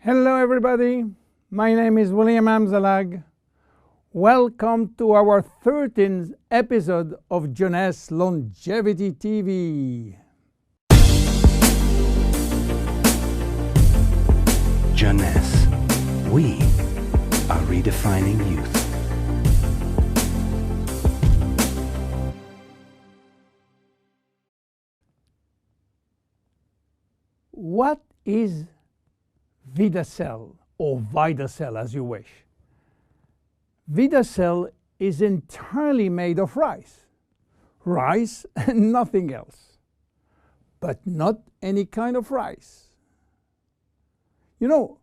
Hello everybody, my name is William Amzalag. Welcome to our 13th episode of Jeunesse Longevity TV. Jeunesse, we are redefining youth. What is Vidacell, or Vidacell as you wish? Vidacell is entirely made of rice. Rice and nothing else. But not any kind of rice. You know,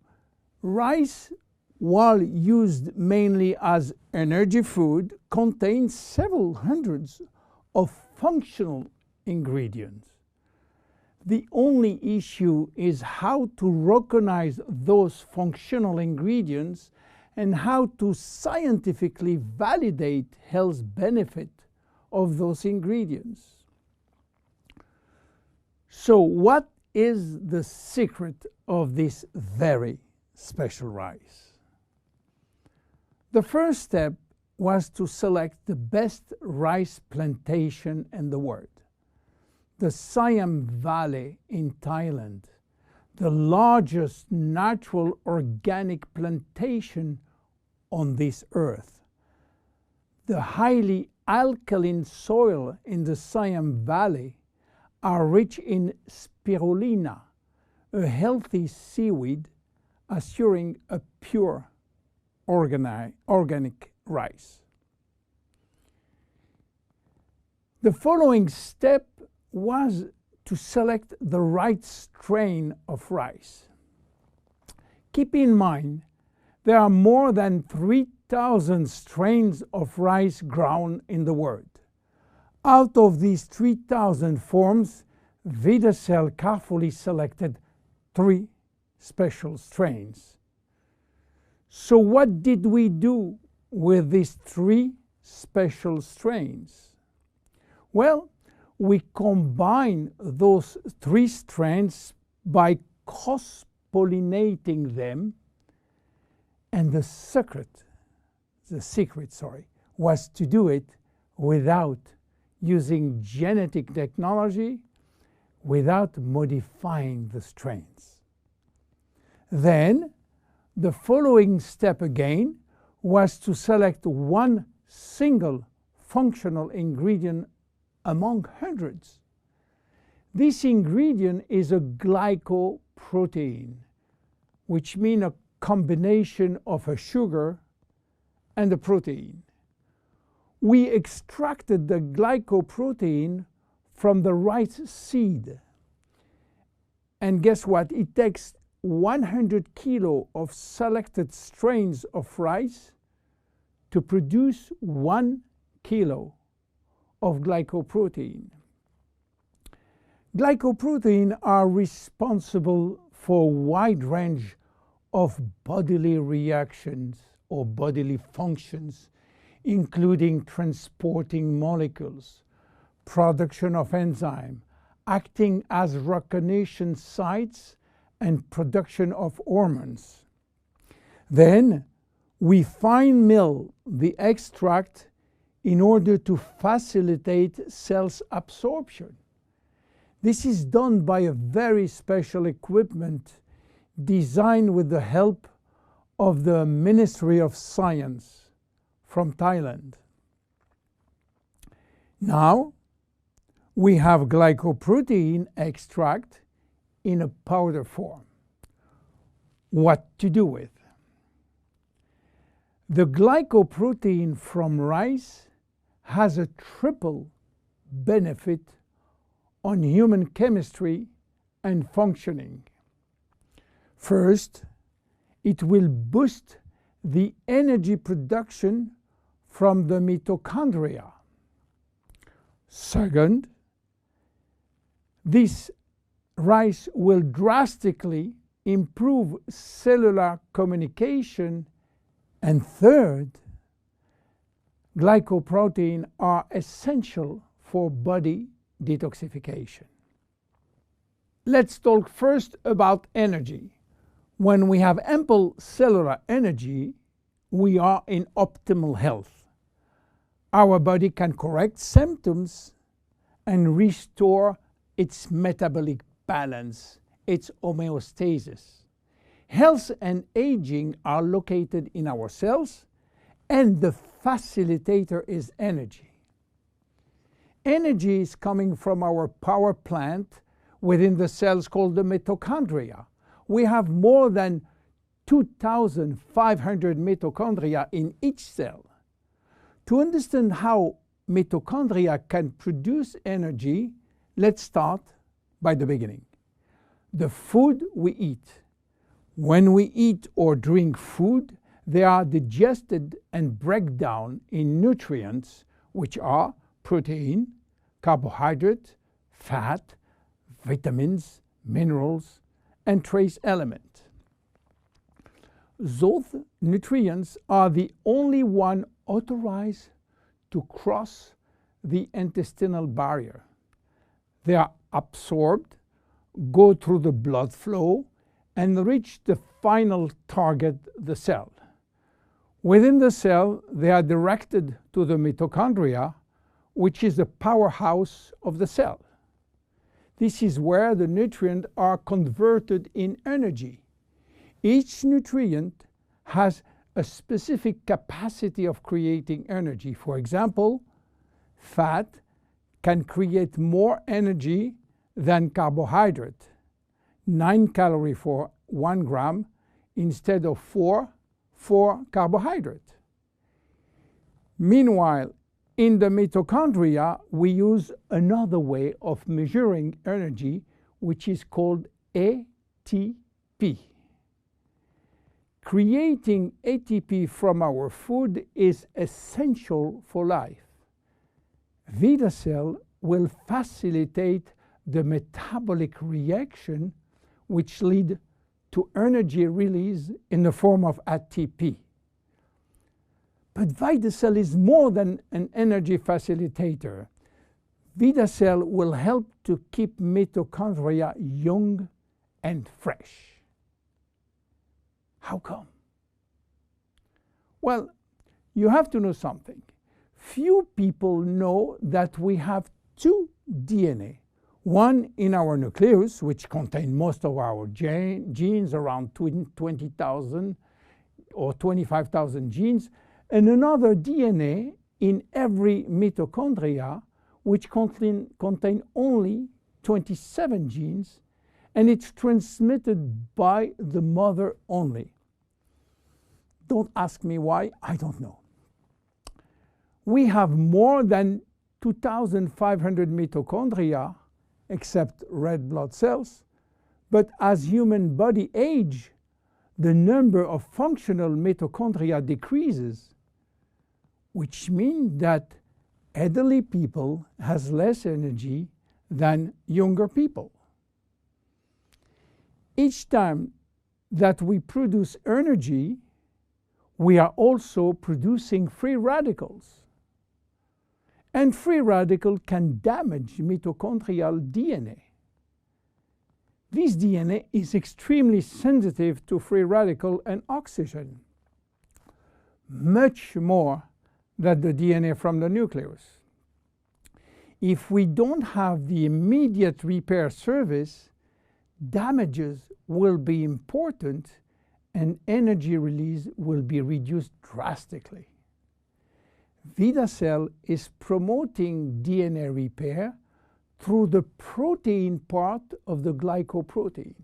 rice, while used mainly as energy food, contains several hundreds of functional ingredients. The only issue is how to recognize those functional ingredients and how to scientifically validate health benefit of those ingredients. So what is the secret of this very special rice? The first step was to select the best rice plantation in the world. The Siam Valley in Thailand, the largest natural organic plantation on this earth. The highly alkaline soil in the Siam Valley are rich in spirulina, a healthy seaweed assuring a pure organic rice. The following step was to select the right strain of rice. Keep in mind, there are more than 3,000 strains of rice grown in the world. Out of these 3,000 forms, Vidacell carefully selected 3 special strains. So what did we do with these 3 special strains? Well, we combine those 3 strains by cross-pollinating them, and the secret was to do it without using genetic technology, without modifying the strains. Then, the following step again was to select one single functional ingredient among hundreds. This ingredient is a glycoprotein, which means a combination of a sugar and a protein. We extracted the glycoprotein from the rice seed. And guess what? It takes 100 kilo of selected strains of rice to produce 1 kilo of glycoprotein. Glycoprotein are responsible for a wide range of bodily reactions or bodily functions, including transporting molecules, production of enzyme, acting as recognition sites, and production of hormones. Then we fine mill the extract in order to facilitate cells absorption. This is done by a very special equipment designed with the help of the Ministry of Science from Thailand. Now we have glycoprotein extract in a powder form. What to do with? The glycoprotein from rice has a triple benefit on human chemistry and functioning. First, it will boost the energy production from the mitochondria. Second, this rice will drastically improve cellular communication. And third, glycoprotein are essential for body detoxification. Let's talk first about energy. When we have ample cellular energy, we are in optimal health. Our body can correct symptoms and restore its metabolic balance, its homeostasis. Health and aging are located in our cells, and the facilitator is energy. Energy is coming from our power plant within the cells called the mitochondria. We have more than 2,500 mitochondria in each cell. To understand how mitochondria can produce energy, let's start by the beginning. The food we eat. When we eat or drink food, they are digested and break down in nutrients, which are protein, carbohydrate, fat, vitamins, minerals, and trace elements. Those nutrients are the only one authorized to cross the intestinal barrier. They are absorbed, go through the blood flow, and reach the final target, the cell. Within the cell, they are directed to the mitochondria, which is the powerhouse of the cell. This is where the nutrients are converted in energy. Each nutrient has a specific capacity of creating energy. For example, fat can create more energy than carbohydrate, 9 calories for 1 gram instead of 4 for carbohydrate. Meanwhile, in the mitochondria, we use another way of measuring energy, which is called ATP. Creating ATP from our food is essential for life. Vidacell will facilitate the metabolic reaction which lead to energy release in the form of ATP. But Vidacell is more than an energy facilitator. Vidacell will help to keep mitochondria young and fresh. How come? Well, you have to know something. Few people know that we have two DNA. One in our nucleus, which contains most of our genes, around 20,000 or 25,000 genes, and another DNA in every mitochondria, which contain only 27 genes, and it's transmitted by the mother only. Don't ask me why, I don't know. We have more than 2,500 mitochondria, except red blood cells, but as human body age, the number of functional mitochondria decreases, which means that elderly people has less energy than younger people. Each time that we produce energy, we are also producing free radicals. And free radical can damage mitochondrial DNA. This DNA is extremely sensitive to free radical and oxygen, much more than the DNA from the nucleus. If we don't have the immediate repair service, damages will be important and energy release will be reduced drastically. Vidacell is promoting DNA repair through the protein part of the glycoprotein.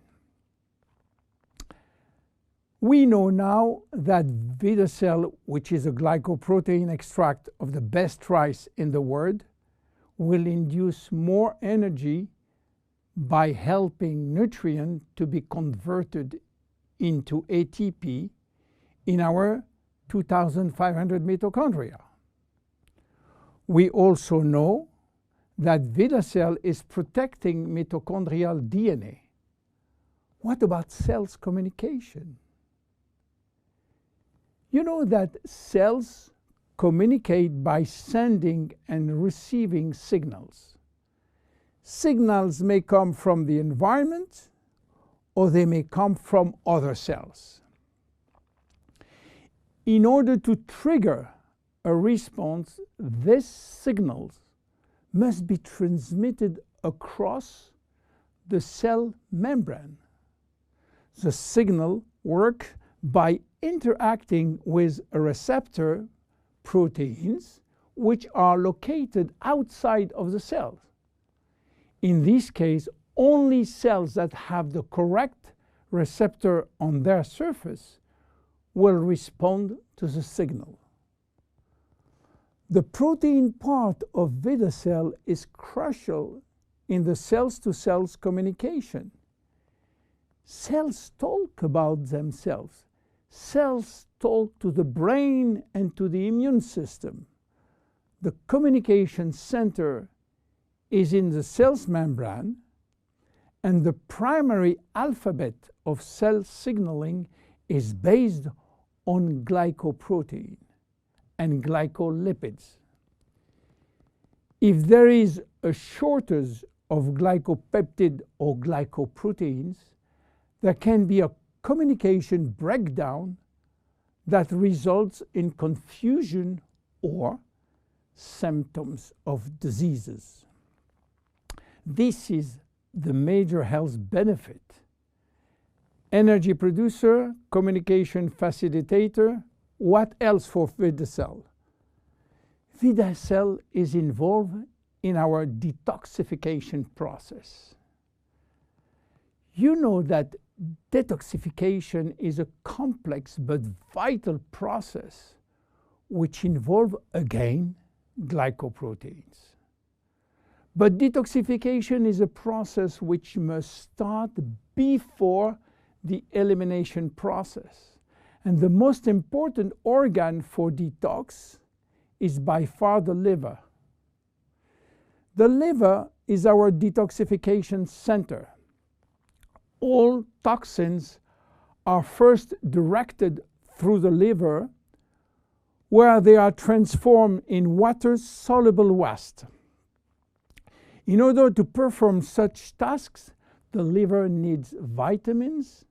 We know now that Vidacell, which is a glycoprotein extract of the best rice in the world, will induce more energy by helping nutrients to be converted into ATP in our 2,500 mitochondria. We also know that Vidacell is protecting mitochondrial DNA. What about cells communication? You know that cells communicate by sending and receiving signals. Signals may come from the environment or they may come from other cells. In order to trigger a response, these signals must be transmitted across the cell membrane. The signal works by interacting with a receptor proteins which are located outside of the cells. In this case, only cells that have the correct receptor on their surface will respond to the signal. The protein part of Vidacell is crucial in the cells-to-cells communication. Cells talk about themselves. Cells talk to the brain and to the immune system. The communication center is in the cell's membrane, and the primary alphabet of cell signaling is based on glycoprotein and glycolipids. If there is a shortage of glycopeptide or glycoproteins, there can be a communication breakdown that results in confusion or symptoms of diseases. This is the major health benefit. Energy producer, communication facilitator. What else for Vidacell? Vidacell is involved in our detoxification process. You know that detoxification is a complex but vital process which involves, again, glycoproteins. But detoxification is a process which must start before the elimination process. And the most important organ for detox is by far the liver. The liver is our detoxification center. All toxins are first directed through the liver, where they are transformed in water-soluble waste. In order to perform such tasks, the liver needs vitamins,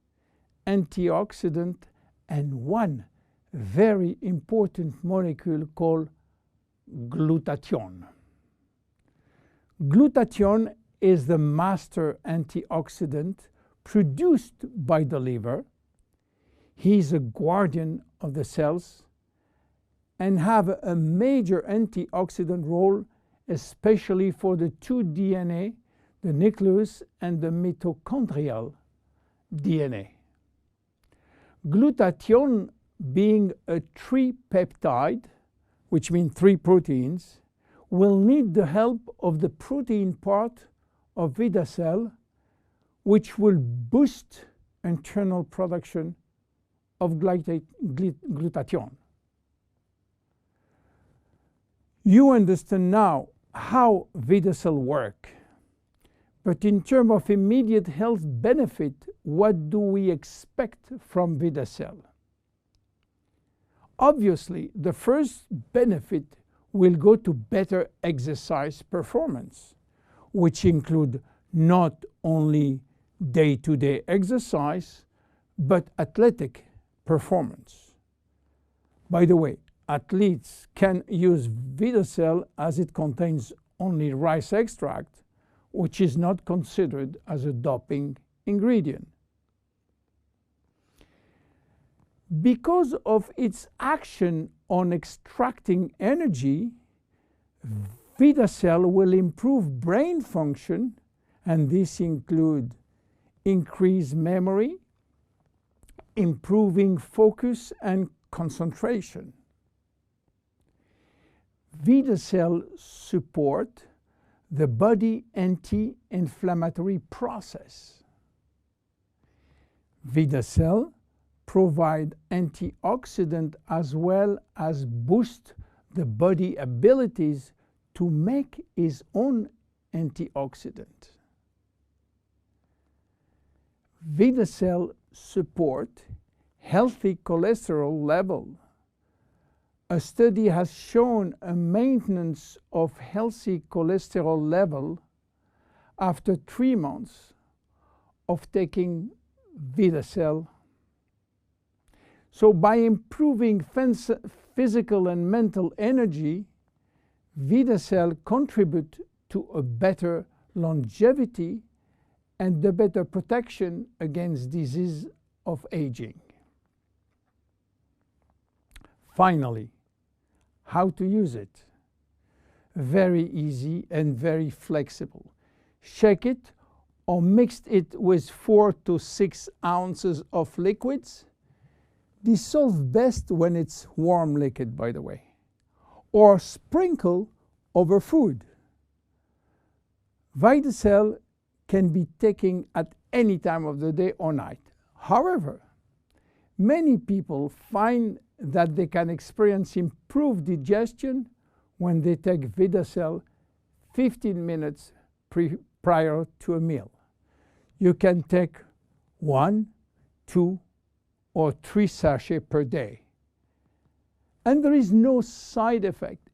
antioxidants, and one very important molecule called glutathione. Glutathione is the master antioxidant produced by the liver. He is a guardian of the cells and have a major antioxidant role, especially for the two DNA, the nucleus and the mitochondrial DNA. Glutathione, being a tripeptide, which means 3 proteins, will need the help of the protein part of Vidacell, which will boost internal production of glutathione. You understand now how Vidacell works. But in terms of immediate health benefit, what do we expect from Vidacell? Obviously, the first benefit will go to better exercise performance, which include not only day-to-day exercise, but athletic performance. By the way, athletes can use Vidacell as it contains only rice extract, which is not considered as a doping ingredient. Because of its action on extracting energy, Vidacell will improve brain function, and this includes increased memory, improving focus and concentration. Vidacell supports the body anti-inflammatory process. Vidacell provides antioxidant as well as boost the body abilities to make its own antioxidant. Vidacell support healthy cholesterol level. A study has shown a maintenance of healthy cholesterol level after 3 months of taking Vidacell. So by improving physical and mental energy, Vidacell contribute to a better longevity and the better protection against disease of aging. Finally, how to use it? Very easy and very flexible. Shake it or mix it with 4 to 6 ounces of liquids. Dissolve best when it's warm liquid, by the way. Or sprinkle over food. Vidacell can be taken at any time of the day or night. However, many people find that they can experience improved digestion when they take Vidacell 15 minutes prior to a meal. You can take 1, 2, or 3 sachets per day. And there is no side effect.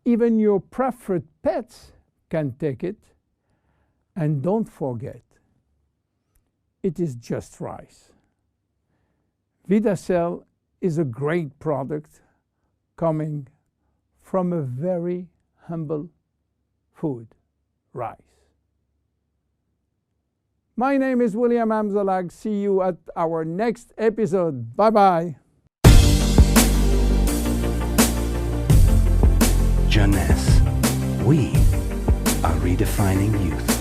Even your preferred pets can take it. And don't forget, it is just rice. Vidacell is a great product coming from a very humble food, rice. My name is William Amzalag. See you at our next episode. Bye-bye. Jeunesse. We are redefining youth.